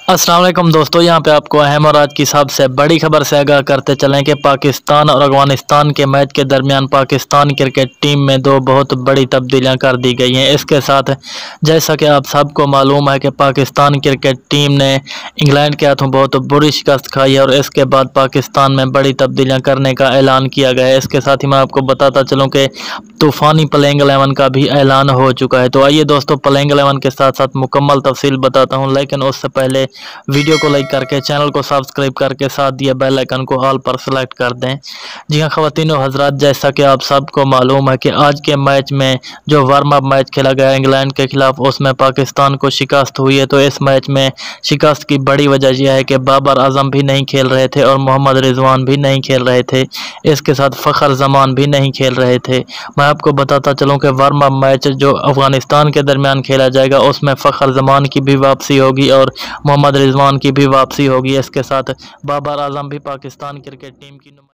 अस्सलाम वालेकुम दोस्तों, यहाँ पे आपको अहम और आज की सबसे बड़ी खबर से आगाह करते चलें कि पाकिस्तान और अफगानिस्तान के मैच के दरमियान पाकिस्तान क्रिकेट टीम में दो बहुत बड़ी तब्दीलियां कर दी गई हैं। इसके साथ जैसा कि आप सबको मालूम है कि पाकिस्तान क्रिकेट टीम ने इंग्लैंड के हाथों बहुत बुरी शिकस्त खाई है और इसके बाद पाकिस्तान में बड़ी तब्दीलियाँ करने का ऐलान किया गया है। इसके साथ ही मैं आपको बताता चलूँ कि तूफ़ानी प्लेइंग 11 का भी ऐलान हो चुका है। तो आइए दोस्तों, प्लेइंग 11 के साथ साथ मुकम्मल तफसील बताता हूँ, लेकिन उससे पहले वीडियो को लाइक करके चैनल को सब्सक्राइब करके साथ दिए बेल आइकन को ऑल पर सेलेक्ट कर दें। जी हाँ ख़वातीन और हज़रात, जैसा कि आप सबको मालूम है कि आज के मैच में जो वार्म अप मैच खेला गया इंग्लैंड के खिलाफ, उसमें पाकिस्तान को शिकस्त हुई है। तो इस मैच में शिकस्त की बड़ी वजह यह है कि बाबर आजम भी नहीं खेल रहे थे और मोहम्मद रिजवान भी नहीं खेल रहे थे। इसके साथ फ़खर जमान भी नहीं खेल रहे थे। मैं आपको बताता चलूँ कि वार्म अप मैच जो अफगानिस्तान के दरमियान खेला जाएगा उसमें फ़खर जमान की भी वापसी होगी और मोहम्मद रिजवान की भी वापसी होगी। इसके साथ बाबर आजम भी पाकिस्तान क्रिकेट टीम की